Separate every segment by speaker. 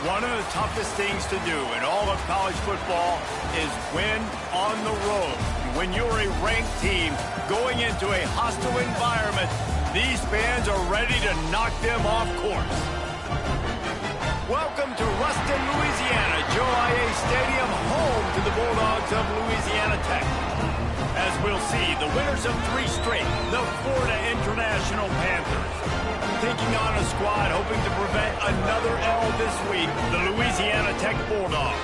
Speaker 1: One of the toughest things to do in all of college football is win on the road. When you're a ranked team going into a hostile environment, these fans are ready to knock them off course. Welcome to Ruston, Louisiana, Joe IA Stadium, home to the Bulldogs of Louisiana Tech. As we'll see, the winners of 3 straight, the Florida International Panthers, taking on a squad hoping to prevent another L this week, the Louisiana Tech Bulldogs.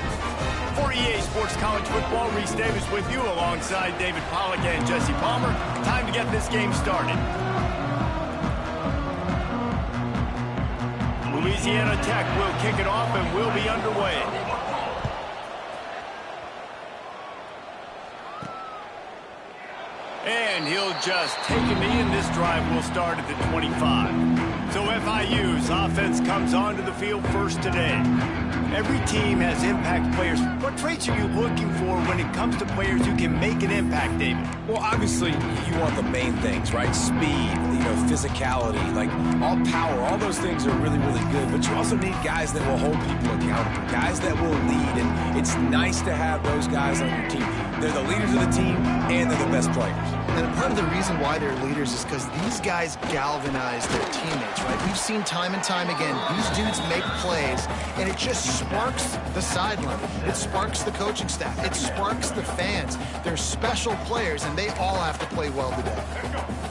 Speaker 1: For EA Sports College Football, Reese Davis with you alongside David Pollack and Jesse Palmer. Time to get this game started. Louisiana Tech will kick it off and will be underway. And he'll just take a knee, and this drive will start at the 25. So FIU's offense comes onto the field first today. Every team has impact players. What traits are you looking for when it comes to players who can make an impact, David?
Speaker 2: Well, obviously, you want the main things, right? Speed, physicality, like all power, all those things are really, really good. But you also need guys that will hold people accountable, guys that will lead. And it's nice to have those guys on your team. They're the leaders of the team, and they're the best players.
Speaker 3: And part of the reason why they're leaders is because these guys galvanize their teammates, right? We've seen time and time again, these dudes make plays, and it just sparks the sideline. It sparks the coaching staff. It sparks the fans. They're special players, and they all have to play well today.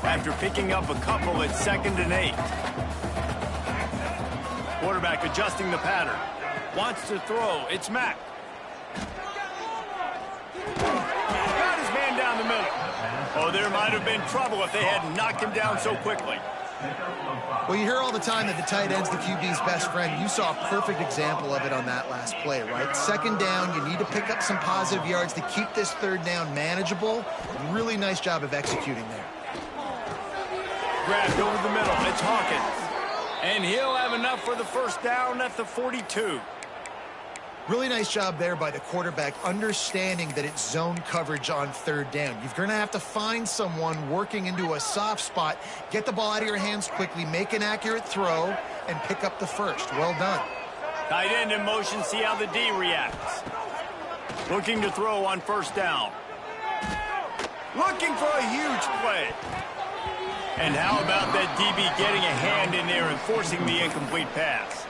Speaker 1: After picking up a couple at 2nd and 8. Quarterback adjusting the pattern. Wants to throw. It's Mack. Got his man down the middle. Oh, there might have been trouble if they hadn't knocked him down so quickly.
Speaker 3: Well, you hear all the time that the tight end's the QB's best friend. You saw a perfect example of it on that last play, right? 2nd down, you need to pick up some positive yards to keep this 3rd down manageable. Really nice job of executing there.
Speaker 1: Grabbed over the middle. It's Hawkins. And he'll have enough for the 1st down at the 42.
Speaker 3: Really nice job there by the quarterback, understanding that it's zone coverage on 3rd down. You're going to have to find someone working into a soft spot, get the ball out of your hands quickly, make an accurate throw, and pick up the 1st. Well done.
Speaker 1: Tight end in motion, see how the D reacts. Looking to throw on 1st down. Looking for a huge play. And how about that DB getting a hand in there and forcing the incomplete pass?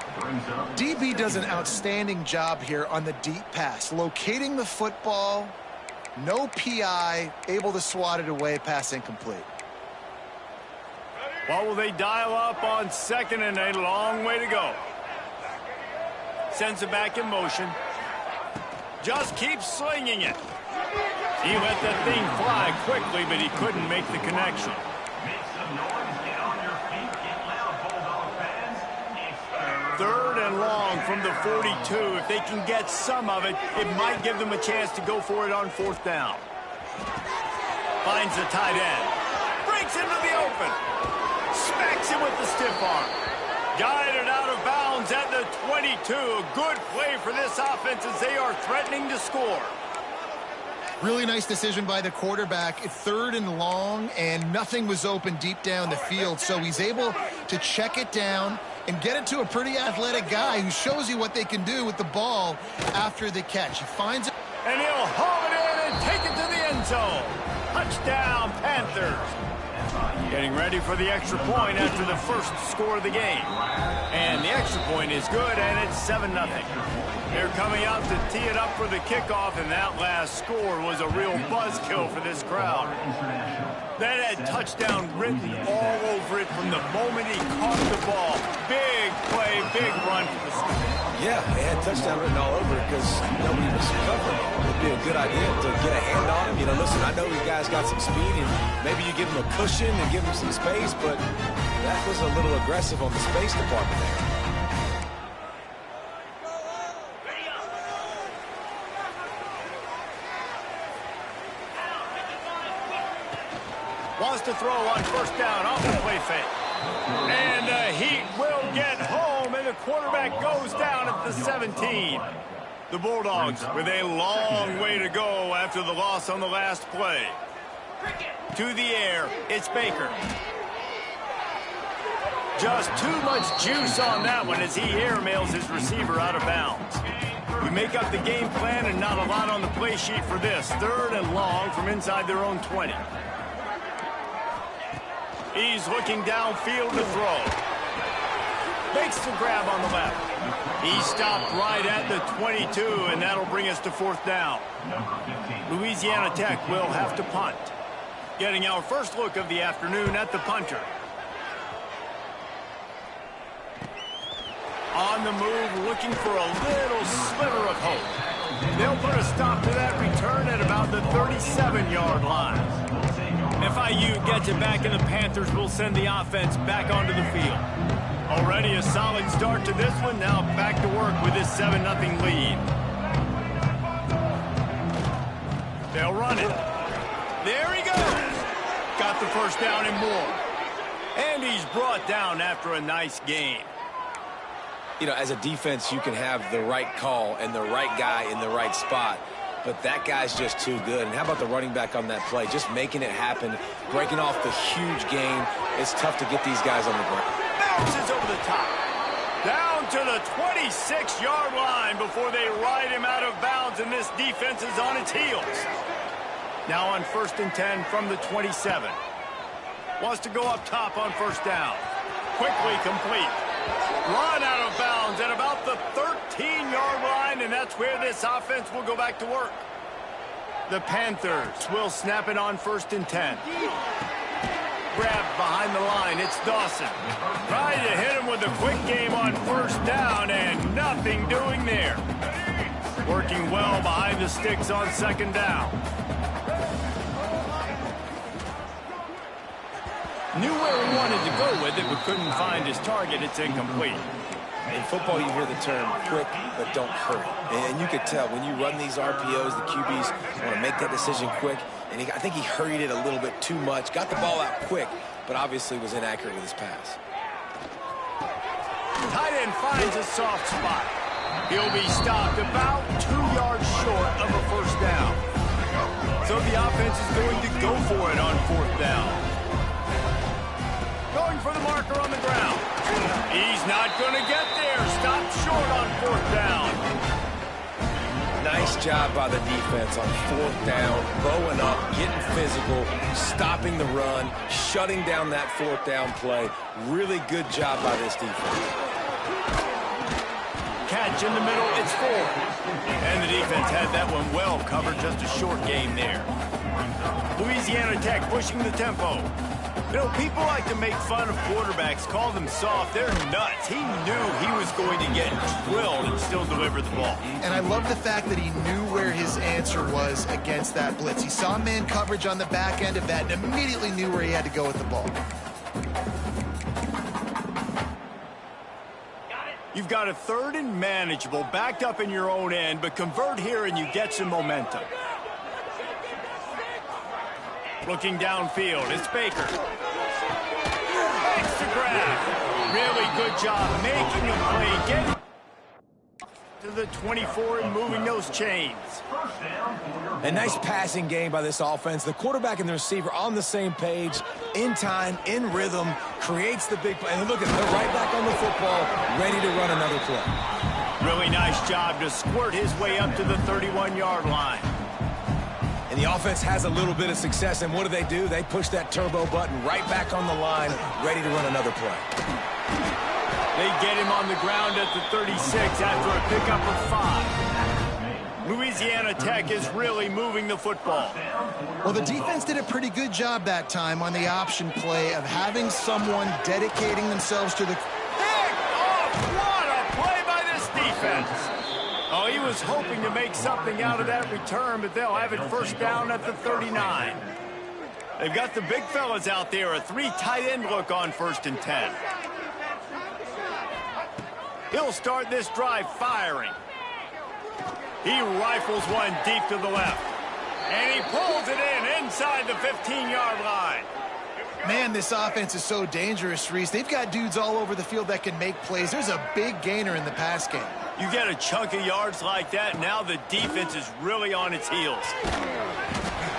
Speaker 3: DB does an outstanding job here on the deep pass. Locating the football, no PI, able to swat it away, pass incomplete.
Speaker 1: What will they dial up on 2nd and 8? A long way to go. Sends it back in motion. Just keeps slinging it. He let that thing fly quickly, but he couldn't make the connection. Third and long from the 42. If they can get some of it, it might give them a chance to go for it on 4th down. Finds the tight end. Breaks into the open. Smacks him with the stiff arm. Guided out of bounds at the 22. A good play for this offense as they are threatening to score.
Speaker 3: Really nice decision by the quarterback. 3rd and long, and nothing was open deep down the field, so he's able to check it down and get it to a pretty athletic guy who shows you what they can do with the ball after the catch. He finds it.
Speaker 1: And he'll haul it in and take it to the end zone. Touchdown, Panthers. Getting ready for the extra point after the 1st score of the game. And the extra point is good, and it's 7-0. They're coming out to tee it up for the kickoff, and that last score was a real buzzkill for this crowd. That had touchdown written all over it from the moment he caught the ball. Big play, big run for the score.
Speaker 2: Yeah, they had touchdown written all over it because nobody was covering. It would be a good idea to get a hand on him. Listen, I know these guys got some speed, and maybe you give them a cushion and give them some space, but that was a little aggressive on the space department there.
Speaker 1: Wants to throw on 1st down off the play fake. And the Heat will get home, and the quarterback goes down at the 17. The Bulldogs with a long way to go after the loss on the last play. To the air, it's Baker. Just too much juice on that one as he airmails his receiver out of bounds. We make up the game plan and not a lot on the play sheet for this. 3rd and long from inside their own 20. He's looking downfield to throw. Makes the grab on the left. He stopped right at the 22, and that'll bring us to 4th down. Louisiana Tech will have to punt. Getting our first look of the afternoon at the punter. On the move, looking for a little sliver of hope. They'll put a stop to that return at about the 37-yard line. FIU gets it back, and the Panthers will send the offense back onto the field. Already a solid start to this one. Now back to work with this 7-0 lead. They'll run it. There he goes. Got the first down and more. And he's brought down after a nice gain.
Speaker 2: You know, as a defense, you can have the right call and the right guy in the right spot, but that guy's just too good. And how about the running back on that play? Just making it happen, breaking off the huge gain. It's tough to get these guys on the ground.
Speaker 1: Bounces over the top. Down to the 26-yard line before they ride him out of bounds, and this defense is on its heels. Now on 1st and 10 from the 27. Wants to go up top on 1st down. Quickly complete. Run out of bounds at about the 13-yard line, and that's where this offense will go back to work. The Panthers will snap it on 1st and 10. Grabbed behind the line, it's Dawson. Trying to hit him with a quick game on 1st down, and nothing doing there. Working well behind the sticks on 2nd down. Knew where he wanted to go with it, but couldn't find his target. It's incomplete.
Speaker 2: In football, you hear the term quick, but don't hurry. And you could tell when you run these RPOs, the QBs want to make that decision quick. And I think he hurried it a little bit too much. Got the ball out quick, but obviously was inaccurate with his pass.
Speaker 1: Tight end finds a soft spot. He'll be stopped about 2 yards short of a 1st down. So the offense is going to go for it on 4th down. Going for the marker on the ground. He's not going to get there. Stopped short on 4th down.
Speaker 2: Nice job by the defense on 4th down, bowing up, getting physical, stopping the run, shutting down that 4th down play. Really good job by this defense.
Speaker 1: Catch in the middle, it's 4. And the defense had that one well covered, just a short game there. Louisiana Tech pushing the tempo. You know, people like to make fun of quarterbacks, call them soft. They're nuts. He knew he was going to get drilled and still deliver the ball.
Speaker 3: And I love the fact that he knew where his answer was against that blitz. He saw man coverage on the back end of that and immediately knew where he had to go with the ball.
Speaker 1: You've got a 3rd and manageable, backed up in your own end, but convert here and you get some momentum. Looking downfield, it's Baker. Makes the grab. Really good job making a play, getting to the 24 and moving those chains.
Speaker 2: A nice passing game by this offense. The quarterback and the receiver on the same page, in time, in rhythm, creates the big play. And look at they're right back on the football, ready to run another play.
Speaker 1: Really nice job to squirt his way up to the 31-yard line.
Speaker 2: And the offense has a little bit of success, and what do? They push that turbo button right back on the line, ready to run another play.
Speaker 1: They get him on the ground at the 36 after a pickup of 5. Louisiana Tech is really moving the football.
Speaker 3: Well, the defense did a pretty good job that time on the option play of having someone dedicating themselves to the...
Speaker 1: Pick off! What a play by this defense! Oh, he was hoping to make something out of that return, but they'll have it 1st down at the 39. They've got the big fellas out there, a 3 tight end look on 1st and 10. He'll start this drive firing. He rifles one deep to the left. And he pulls it in inside the 15-yard line.
Speaker 3: Man, this offense is so dangerous, Reese. They've got dudes all over the field that can make plays. There's a big gainer in the pass game.
Speaker 1: You get a chunk of yards like that, now the defense is really on its heels.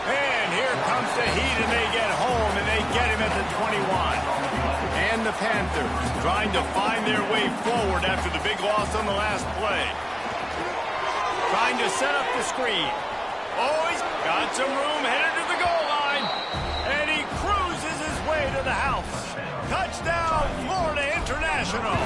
Speaker 1: And here comes the heat, and they get home, and they get him at the 21. And the Panthers, trying to find their way forward after the big loss on the last play. Trying to set up the screen. Oh, he's got some room, headed to the goal line. And he cruises his way to the house. Touchdown, Florida International.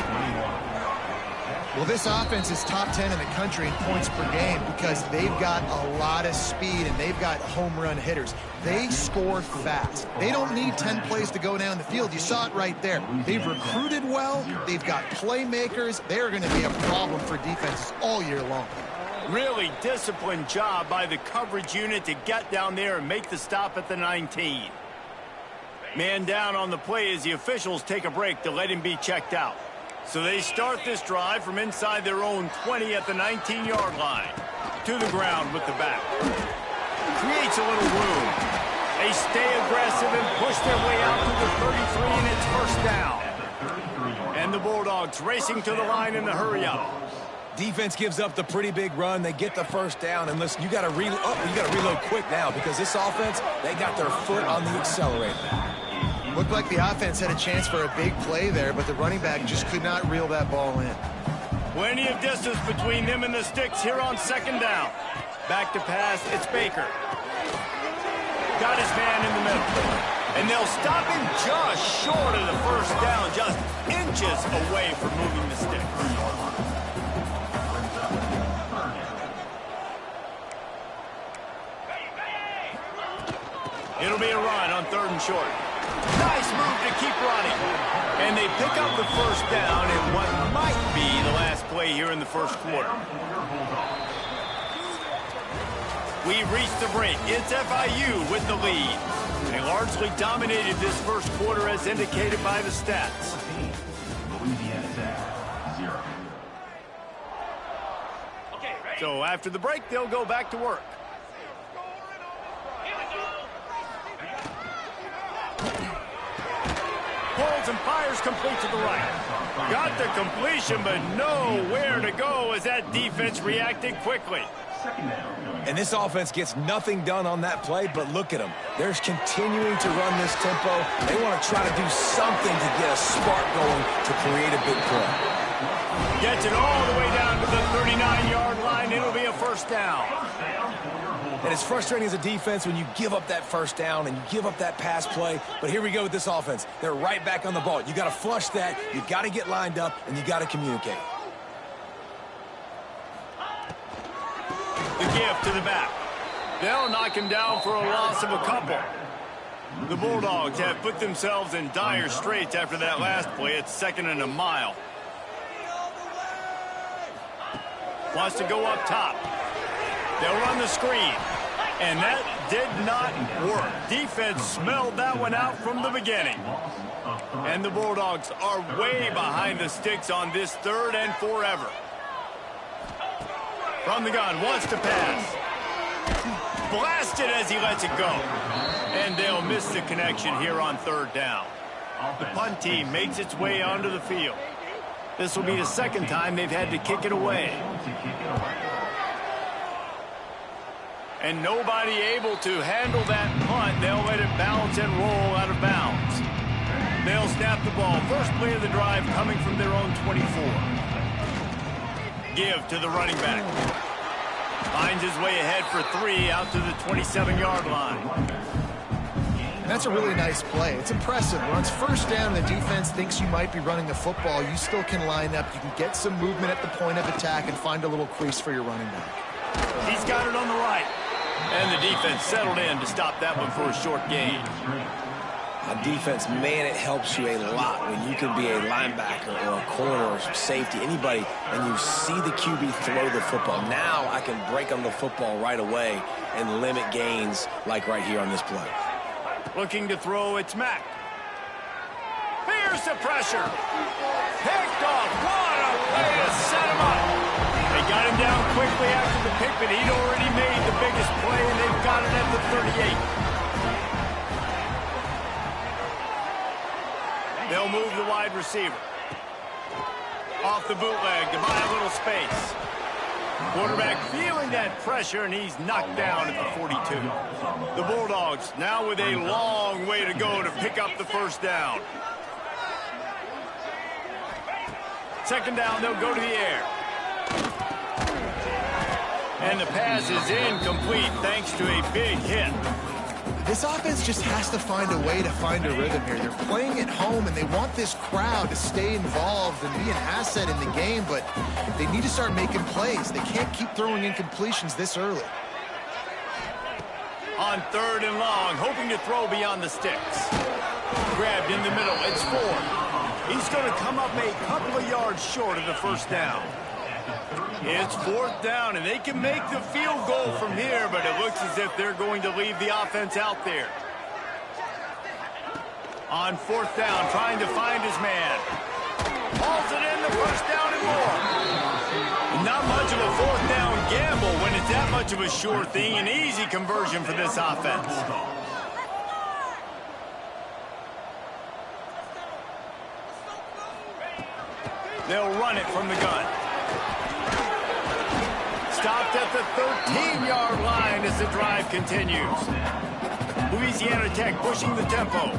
Speaker 3: Well, this offense is top 10 in the country in points per game because they've got a lot of speed and they've got home run hitters. They score fast. They don't need 10 plays to go down the field. You saw it right there. They've recruited well. They've got playmakers. They're going to be a problem for defenses all year long.
Speaker 1: Really disciplined job by the coverage unit to get down there and make the stop at the 19. Man down on the play as the officials take a break to let him be checked out. So they start this drive from inside their own 20 at the 19-yard line. To the ground with the back. Creates a little room. They stay aggressive and push their way out to the 33, and it's first down. And the Bulldogs racing to the line in the hurry-up.
Speaker 2: Defense gives up the pretty big run. They get the first down. And listen, you got to reload quick now because this offense, they got their foot on the accelerator.
Speaker 3: Looked like the offense had a chance for a big play there, but the running back just could not reel that ball in.
Speaker 1: Plenty of distance between them and the sticks here on second down. Back to pass, it's Baker. Got his man in the middle. And they'll stop him just short of the first down, just inches away from moving the sticks. It'll be a run on third and short. Nice move to keep running. And they pick up the first down in what might be the last play here in the first quarter. We reached the break. It's FIU with the lead. They largely dominated this first quarter as indicated by the stats. So after the break, they'll go back to work. Pulls and fires complete to the right. Got the completion, but nowhere to go as that defense reacted quickly.
Speaker 2: And this offense gets nothing done on that play, but look at them. They're continuing to run this tempo. They want to try to do something to get a spark going to create a big play.
Speaker 1: Gets it all the way down to the 39-yard line. It'll be a first down.
Speaker 2: And it's frustrating as a defense when you give up that first down and you give up that pass play. But here we go with this offense. They're right back on the ball. You got to flush that. You got to get lined up, and you got to communicate.
Speaker 1: The give to the back. They'll knock him down for a loss of a couple. The Bulldogs have put themselves in dire straits after that last play. It's second and a mile. Wants to go up top. They'll run the screen. And that did not work. Defense smelled that one out from the beginning. And the Bulldogs are way behind the sticks on this third and forever. From the gun, wants to pass. Blasted as he lets it go. And they'll miss the connection here on third down. The punt team makes its way onto the field. This will be the second time they've had to kick it away. And nobody able to handle that punt. They'll let it bounce and roll out of bounds. They'll snap the ball. First play of the drive coming from their own 24. Give to the running back. Finds his way ahead for 3 out to the 27-yard line.
Speaker 3: And that's a really nice play. It's impressive. When it's first down and the defense thinks you might be running the football, you still can line up. You can get some movement at the point of attack and find a little crease for your running back.
Speaker 1: He's got it on the right. And the defense settled in to stop that one for a short gain.
Speaker 2: On defense, man, it helps you a lot when you can be a linebacker or a corner or safety, anybody, and you see the QB throw the football. Now I can break on the football right away and limit gains like right here on this play.
Speaker 1: Looking to throw, it's Mack. Here's the pressure. Picked off. What a way to set him up. They got him down quickly after the pick, but he'd already made the biggest play, and they've got it at the 38. They'll move the wide receiver. Off the bootleg to buy a little space. Quarterback feeling that pressure, and he's knocked down at the 42. The Bulldogs now with a long way to go to pick up the first down. Second down, they'll go to the air. And the pass is incomplete thanks to a big hit.
Speaker 3: This offense just has to find a way to find a rhythm here. They're playing at home, and they want this crowd to stay involved and be an asset in the game, but they need to start making plays. They can't keep throwing incompletions this early.
Speaker 1: On 3rd and long, hoping to throw beyond the sticks. Grabbed in the middle, it's 4. He's going to come up a couple of yards short of the first down. It's 4th down, and they can make the field goal from here, but it looks as if they're going to leave the offense out there. On 4th down, trying to find his man. Hauls it in, the first down and more. Not much of a 4th down gamble when it's that much of a sure thing. An easy conversion for this offense. They'll run it from the gun. Stopped at the 13-yard line as the drive continues. Louisiana Tech pushing the tempo.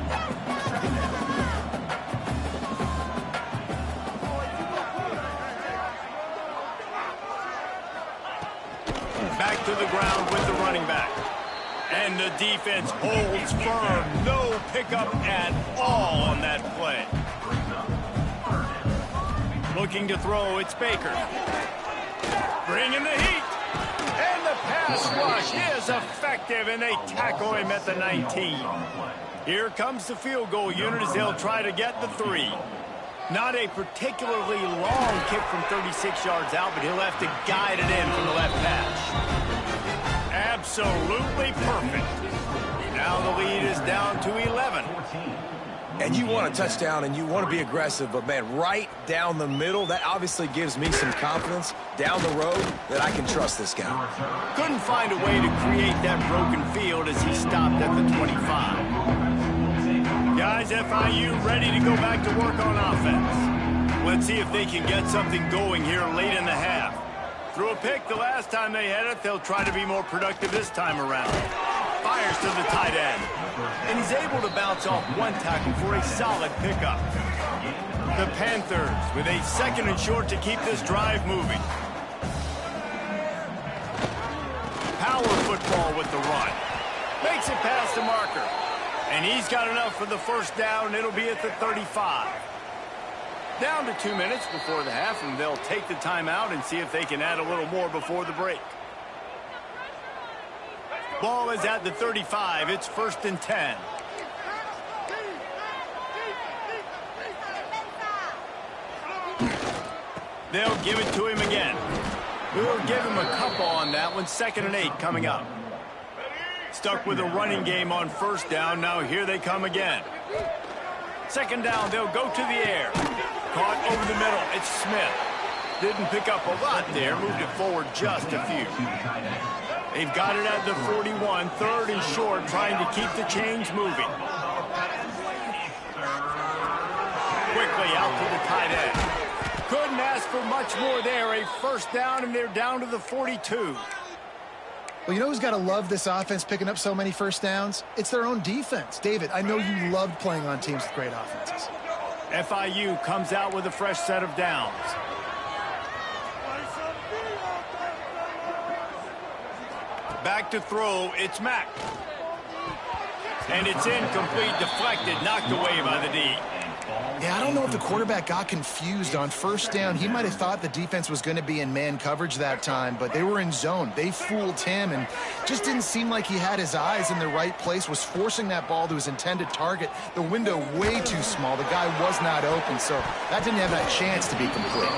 Speaker 1: Back to the ground with the running back. And the defense holds firm. No pickup at all on that play. Looking to throw, it's Baker. Bringing the heat. And the pass rush is effective, and they tackle him at the 19. Here comes the field goal unit as they'll try to get the 3. Not a particularly long kick from 36 yards out, but he'll have to guide it in from the left hash. Absolutely perfect. Now the lead is down to 11.
Speaker 2: And you want a touchdown and you want to be aggressive, but, man, right down the middle, that obviously gives me some confidence down the road that I can trust this guy.
Speaker 1: Couldn't find a way to create that broken field as he stopped at the 25. Guys, FIU ready to go back to work on offense. Let's see if they can get something going here late in the half. Threw a pick the last time they had it. They'll try to be more productive this time around. Fires to the tight end. And he's able to bounce off one tackle for a solid pickup. The Panthers with a 2nd and short to keep this drive moving. Power football with the run. Makes it past the marker. And he's got enough for the first down. It'll be at the 35. Down to 2 minutes before the half, and they'll take the timeout and see if they can add a little more before the break. Ball is at the 35. It's 1st and 10. They'll give it to him again. We'll give him a couple on that one. 2nd and 8 coming up. Stuck with a running game on 1st down. Now here they come again. 2nd down, they'll go to the air. Caught over the middle. It's Smith. Didn't pick up a lot there. Moved it forward just a few. They've got it at the 41. 3rd and short, trying to keep the chains moving. Quickly out to the tight end. Couldn't ask for much more there. A 1st down, and they're down to the 42.
Speaker 3: Well, you know who's got to love this offense picking up so many 1st downs? It's their own defense. David, I know you loved playing on teams with great offenses.
Speaker 1: FIU comes out with a fresh set of downs. Back to throw, it's Mack. And it's incomplete, deflected, knocked away by the D.
Speaker 3: Yeah, I don't know if the quarterback got confused on 1st down. He might have thought the defense was going to be in man coverage that time, but they were in zone. They fooled him and just didn't seem like he had his eyes in the right place, was forcing that ball to his intended target. The window way too small. The guy was not open, so that didn't have that chance to be complete.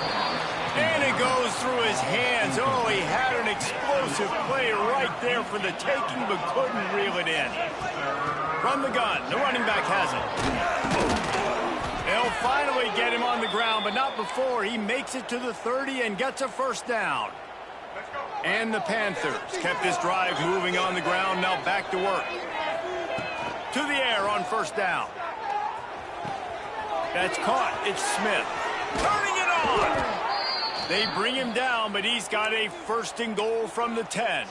Speaker 1: And it goes through his hands. Oh, he had an explosive play right there for the taking, but couldn't reel it in. From the gun, the running back has it. They'll finally get him on the ground, but not before he makes it to the 30 and gets a 1st down. And the Panthers kept this drive moving on the ground, now back to work. To the air on 1st down. That's caught. It's Smith. Turning it on. They bring him down, but he's got a 1st and goal from the 10.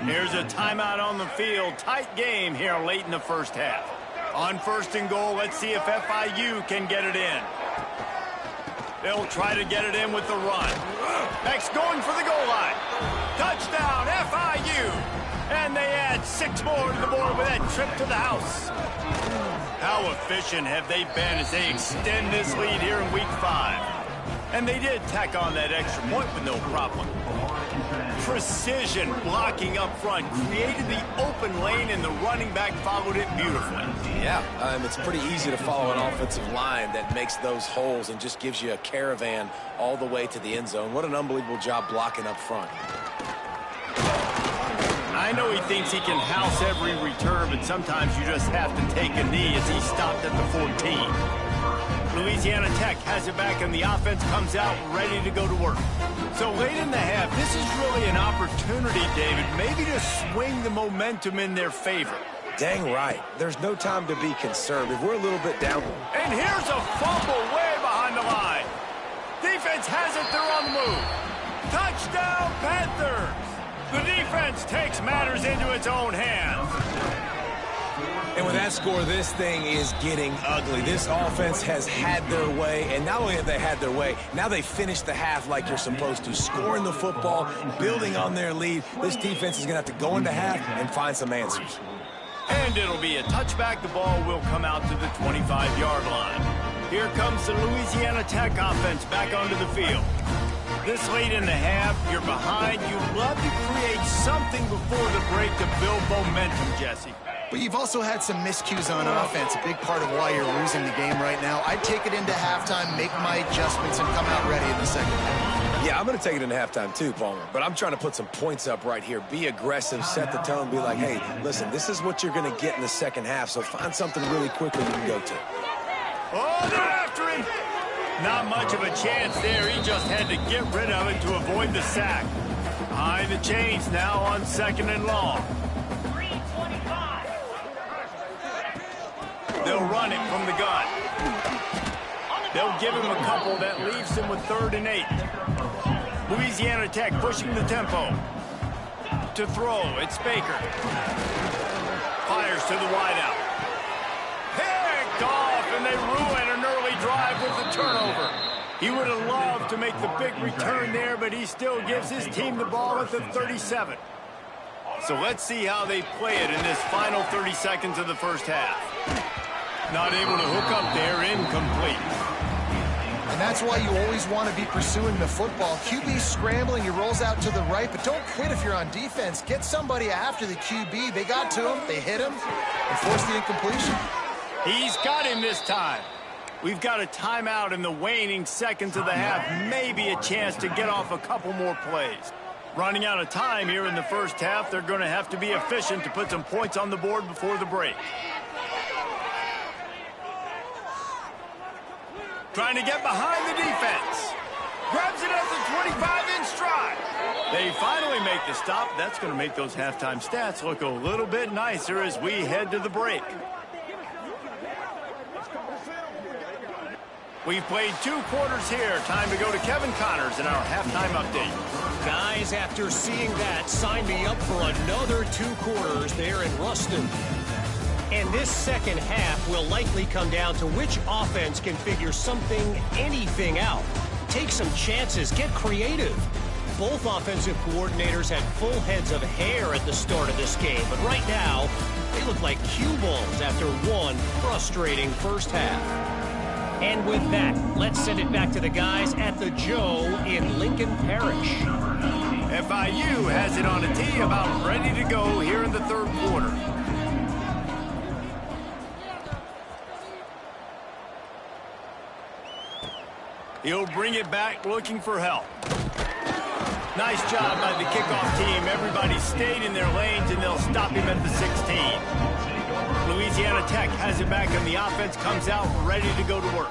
Speaker 1: Here's a timeout on the field. Tight game here late in the first half. On 1st and goal, let's see if FIU can get it in. They'll try to get it in with the run. Next, going for the goal line. Touchdown, FIU. And they add 6 more to the board with that trip to the house. How efficient have they been as they extend this lead here in Week 5? And they did tack on that extra point with no problem. Precision blocking up front created the open lane, and the running back followed it beautifully.
Speaker 2: Yeah, it's pretty easy to follow an offensive line that makes those holes and just gives you a caravan all the way to the end zone. What an unbelievable job blocking up front.
Speaker 1: I know he thinks he can house every return, but sometimes you just have to take a knee as he stopped at the 14. Louisiana Tech has it back, and the offense comes out ready to go to work. So late in the half, this is really an opportunity, David, maybe to swing the momentum in their favor.
Speaker 2: Dang right. There's no time to be conservative. We're a little bit down.
Speaker 1: And here's a fumble way behind the line. Defense has it. They're on the move. Touchdown, Panthers. The defense takes matters into its own hands.
Speaker 2: And with that score, this thing is getting ugly. This offense has had their way, and not only have they had their way, now they finished the half like you're supposed to, scoring the football, building on their lead. This defense is going to have to go into half and find some answers.
Speaker 1: And it'll be a touchback. The ball will come out to the 25-yard line. Here comes the Louisiana Tech offense back onto the field. This late in the half, you're behind. You'd love to create something before the break to build momentum, Jesse.
Speaker 3: But you've also had some miscues on offense, a big part of why you're losing the game right now. I'd take it into halftime, make my adjustments, and come out ready in the second half.
Speaker 2: Yeah, I'm going to take it into halftime too, Palmer. But I'm trying to put some points up right here. Be aggressive, set the tone, be like, hey, listen, this is what you're going to get in the second half, so find something really quickly you can go to.
Speaker 1: Oh, they're after him. Not much of a chance there. He just had to get rid of it to avoid the sack. Behind the chains now on 2nd and long. They'll run it from the gun. They'll give him a couple that leaves him with 3rd and 8. Louisiana Tech pushing the tempo. To throw, it's Baker. Fires to the wideout. Picked off, and they ruin an early drive with the turnover. He would have loved to make the big return there, but he still gives his team the ball at the 37. So let's see how they play it in this final 30 seconds of the first half. Not able to hook up there, incomplete.
Speaker 3: And that's why you always want to be pursuing the football. QB scrambling, he rolls out to the right, but don't quit if you're on defense. Get somebody after the QB. They got to him, they hit him, and forced the incompletion.
Speaker 1: He's got him this time. We've got a timeout in the waning seconds of the half. Maybe a chance to get off a couple more plays. Running out of time here in the first half. They're going to have to be efficient to put some points on the board before the break. Trying to get behind the defense. Grabs it at the 25 in stride. They finally make the stop. That's going to make those halftime stats look a little bit nicer as we head to the break. We've played 2 quarters here. Time to go to Kevin Connors in our halftime update.
Speaker 4: Guys, after seeing that, sign me up for another 2 quarters there in Ruston. And this second half will likely come down to which offense can figure something, anything out. Take some chances, get creative. Both offensive coordinators had full heads of hair at the start of this game, but right now, they look like cue balls after one frustrating first half. And with that, let's send it back to the guys at the Joe in Lincoln Parish.
Speaker 1: FIU has it on a tee, about ready to go here in the 3rd quarter. He'll bring it back looking for help. Nice job by the kickoff team. Everybody stayed in their lanes, and they'll stop him at the 16. Louisiana Tech has it back, and the offense comes out ready to go to work.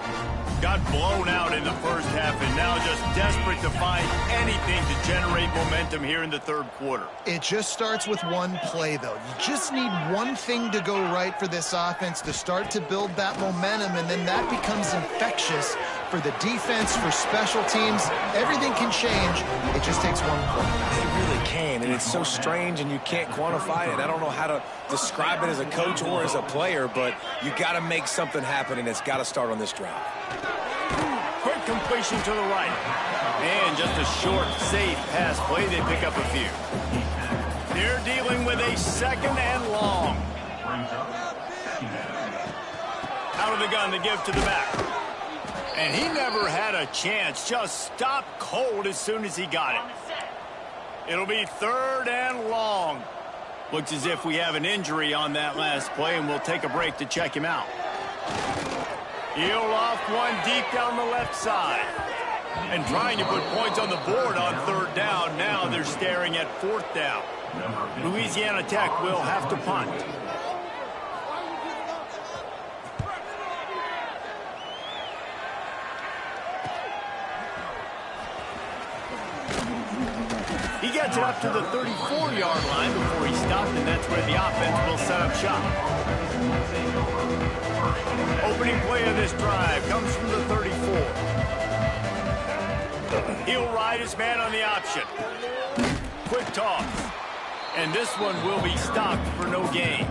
Speaker 1: Got blown out in the first half, and now just desperate to find anything to generate momentum here in the 3rd quarter.
Speaker 3: It just starts with one play, though. You just need one thing to go right for this offense to start to build that momentum, and then that becomes infectious for the defense, for special teams. Everything can change. It just takes one play.
Speaker 2: It really can, and it's so strange, and you can't quantify it. I don't know how to describe it as a coach or as a player, but you got to make something happen, and it's got to start on this drive.
Speaker 1: Quick quick completion to the right. And just a short, safe pass play. They pick up a few. They're dealing with a 2nd and long. Out of the gun to give to the back. And he never had a chance. Just stopped cold as soon as he got it. It'll be 3rd and long. Looks as if we have an injury on that last play, and we'll take a break to check him out. He'll off one deep down the left side. And trying to put points on the board on 3rd down. Now they're staring at 4th down. Louisiana Tech will have to punt. He gets it up to the 34-yard line before he stopped, and that's where the offense will set up shop. Opening play of this drive comes from the 34. He'll ride his man on the option. Quick toss. And this one will be stopped for no gain.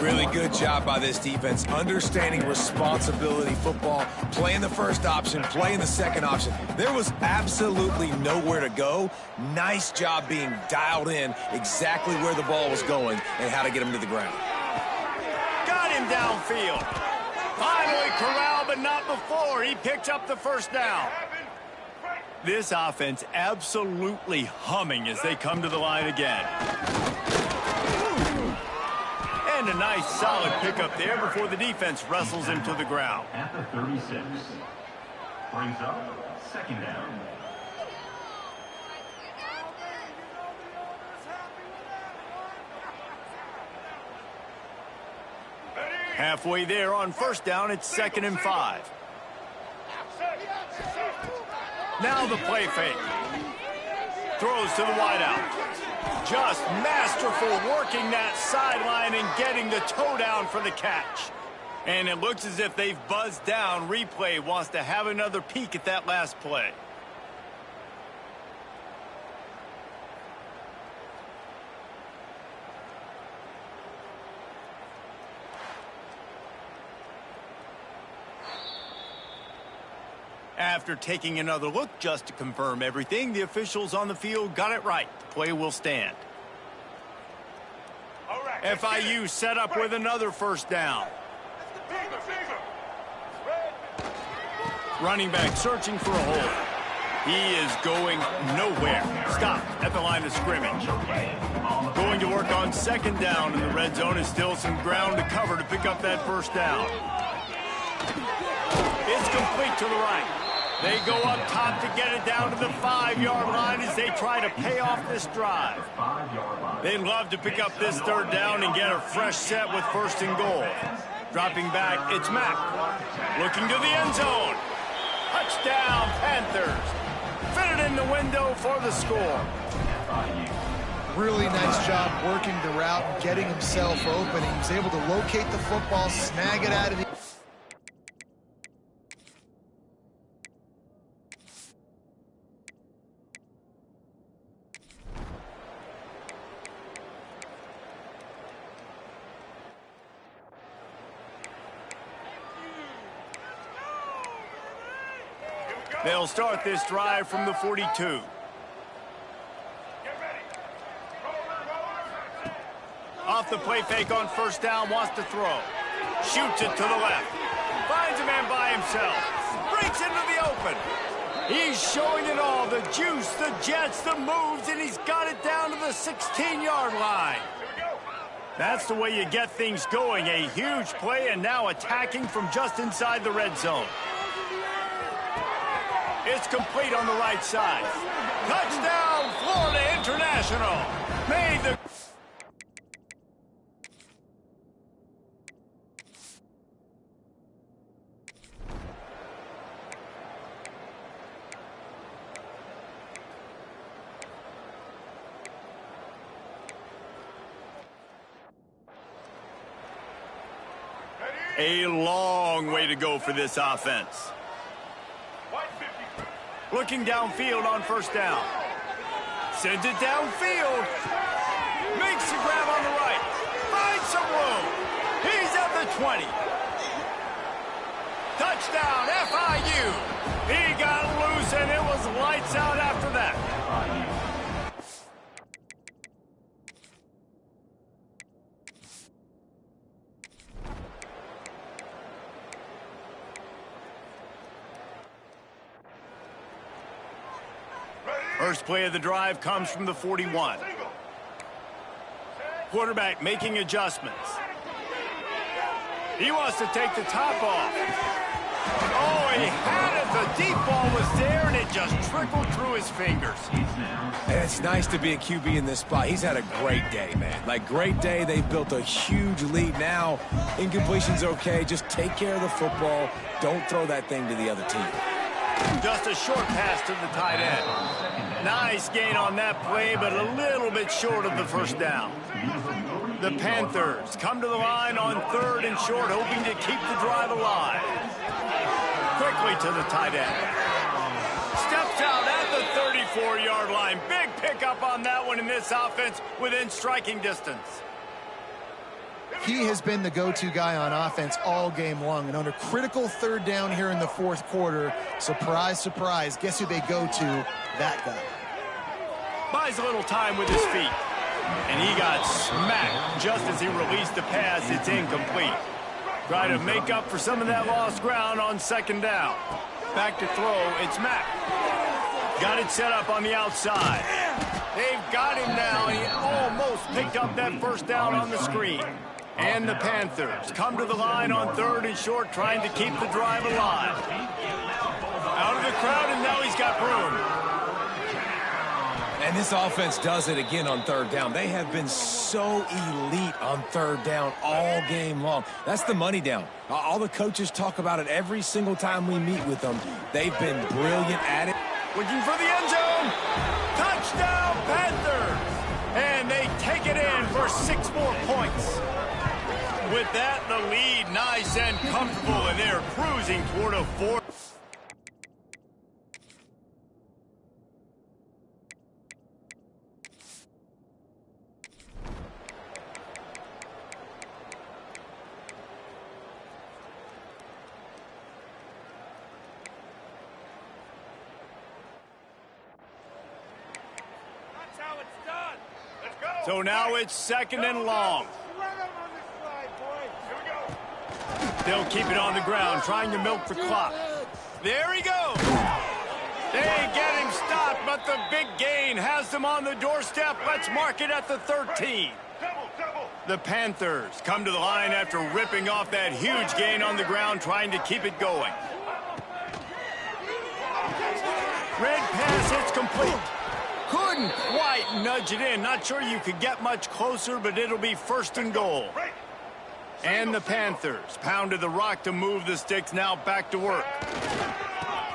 Speaker 2: Really good job by this defense, understanding responsibility football, playing the first option, playing the second option. There was absolutely nowhere to go. Nice job being dialed in exactly where the ball was going and how to get him to the ground.
Speaker 1: Got him downfield. Finally corralled, but not before. He picked up the 1st down. This offense absolutely humming as they come to the line again. And a nice solid pickup there before the defense wrestles him to the ground.
Speaker 5: At the 36. Brings up 2nd down.
Speaker 1: Halfway there on 1st down, it's 2nd and 5. Now the play fake. Throws to the wideout. Just masterful working that sideline and getting the toe down for the catch. And it looks as if they've buzzed down. Replay wants to have another peek at that last play. After taking another look just to confirm everything, the officials on the field got it right. The play will stand. FIU set up with another 1st down. Running back searching for a hole. He is going nowhere. Stopped at the line of scrimmage. Going to work on 2nd down, and the red zone is still some ground to cover to pick up that 1st down. It's complete to the right. They go up top to get it down to the 5-yard line as they try to pay off this drive. They'd love to pick up this 3rd down and get a fresh set with 1st and goal. Dropping back, it's Mack. Looking to the end zone. Touchdown, Panthers. Fitted in the window for the score.
Speaker 3: Really nice job working the route and getting himself open. He was able to locate the football, snag it out of the...
Speaker 1: They'll start this drive from the 42. Off the play fake on 1st down, wants to throw. Shoots it to the left. Finds a man by himself. Breaks into the open. He's showing it all. The juice, the jets, the moves, and he's got it down to the 16-yard line. That's the way you get things going. A huge play, and now attacking from just inside the red zone. It's complete on the right side. Touchdown, Florida International. Made the... A long way to go for this offense. Looking downfield on 1st down. Sends it downfield. Makes the grab on the right. Finds some room. He's at the 20. Touchdown, FIU. He got loose, and it was lights out after that. First play of the drive comes from the 41. Quarterback making adjustments. He wants to take the top off. Oh, he had it. The deep ball was there, and it just trickled through his fingers.
Speaker 2: And it's nice to be a QB in this spot. He's had a great day, man. Like, great day. They've built a huge lead now. Incompletion's okay. Just take care of the football. Don't throw that thing to the other team.
Speaker 1: Just a short pass to the tight end. Nice gain on that play, but a little bit short of the first down. The Panthers come to the line on 3rd and short, hoping to keep the drive alive. Quickly to the tight end. Steps out at the 34-yard line. Big pickup on that one in this offense within striking distance.
Speaker 3: He has been the go-to guy on offense all game long. And under critical 3rd down here in the 4th quarter, surprise, surprise, guess who they go to? That guy.
Speaker 1: Buys a little time with his feet. And he got smacked just as he released the pass. It's incomplete. Try to make up for some of that lost ground on 2nd down. Back to throw, it's Mack. Got it set up on the outside. They've got him now. He almost picked up that 1st down on the screen. And the Panthers come to the line on 3rd and short, trying to keep the drive alive. Out of the crowd, and now he's got room.
Speaker 2: And this offense does it again on 3rd down. They have been so elite on 3rd down all game long. That's the money down. All the coaches talk about it every single time we meet with them. They've been brilliant at it.
Speaker 1: Looking for the end zone. Touchdown, Panthers. And they take it in for 6 more points. With that, the lead nice and comfortable, and they're cruising toward a 4th.
Speaker 5: That's how it's done. Let's go.
Speaker 1: So now it's 2nd and long. They'll keep it on the ground, trying to milk the clock. There he goes. They get him stopped, but the big gain has them on the doorstep. Let's mark it at the 13. The Panthers come to the line after ripping off that huge gain on the ground, trying to keep it going. Red pass, it's complete. Couldn't quite nudge it in. Not sure you could get much closer, but it'll be 1st and goal. And the Panthers pounded the rock to move the sticks, now back to work.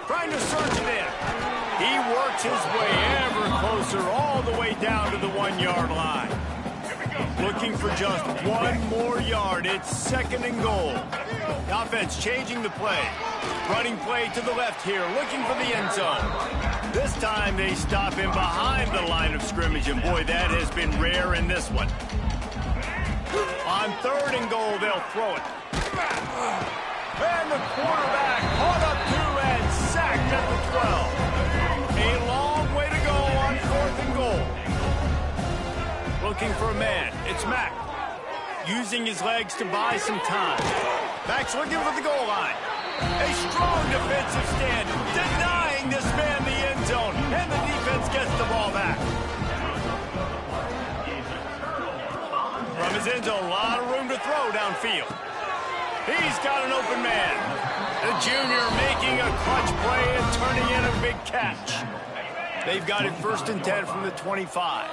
Speaker 1: Trying to surge it in. He works his way ever closer all the way down to the 1-yard line. Looking for just 1 more yard. It's 2nd and goal. The offense changing the play. Running play to the left here, looking for the end zone. This time they stop him behind the line of scrimmage, and boy, that has been rare in this one. On 3rd and goal, they'll throw it. And the quarterback caught up to and sacked at the 12. A long way to go on 4th and goal. Looking for a man. It's Mack. Using his legs to buy some time. Mack's looking for the goal line. A strong defensive stand, denying this man the end zone. And the defense gets the ball back. From his end zone, a lot of room to throw downfield. He's got an open man. The junior making a clutch play and turning in a big catch. They've got it 1st and 10 from the 25.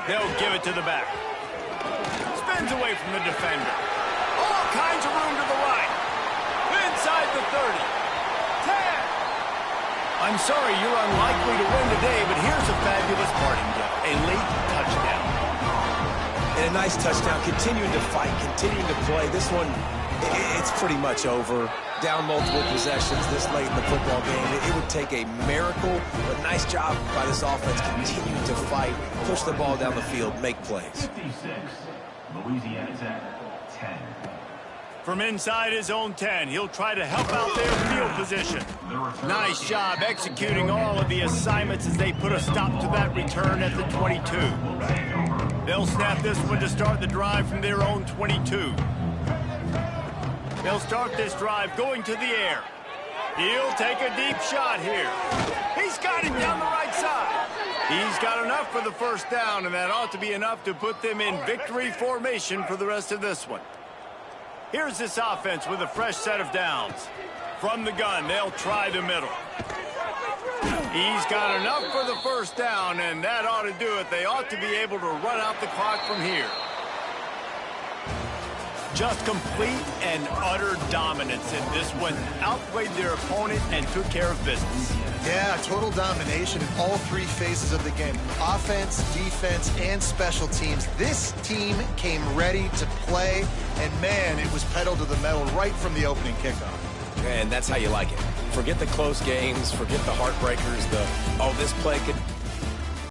Speaker 1: They'll give it to the back. Spins away from the defender. All kinds of room to the right. Inside the 30. 10. I'm sorry you're unlikely to win today, but here's a fabulous parting gift. A late touchdown.
Speaker 2: And a nice touchdown, continuing to fight, continuing to play. This one, it's pretty much over. Down multiple possessions this late in the football game. It would take a miracle, but nice job by this offense continuing to fight, push the ball down the field, make plays.
Speaker 5: Louisiana Tech, 10.
Speaker 1: From inside his own 10, he'll try to help out their field position. Nice job executing all of the assignments as they put a stop to that return at the 22. They'll snap this one to start the drive from their own 22. They'll start this drive going to the air. He'll take a deep shot here. He's got him down the right side. He's got enough for the first down, and that ought to be enough to put them in victory formation for the rest of this one. Here's this offense with a fresh set of downs. From the gun, they'll try the middle. He's got enough for the first down, and that ought to do it. They ought to be able to run out the clock from here. Just complete and utter dominance in this one. Outplayed their opponent and took care of business.
Speaker 3: Yeah, total domination in all three phases of the game. Offense, defense, and special teams. This team came ready to play, and man, it was pedal to the metal right from the opening kickoff.
Speaker 2: And that's how you like it. Forget the close games, forget the heartbreakers, oh, this play could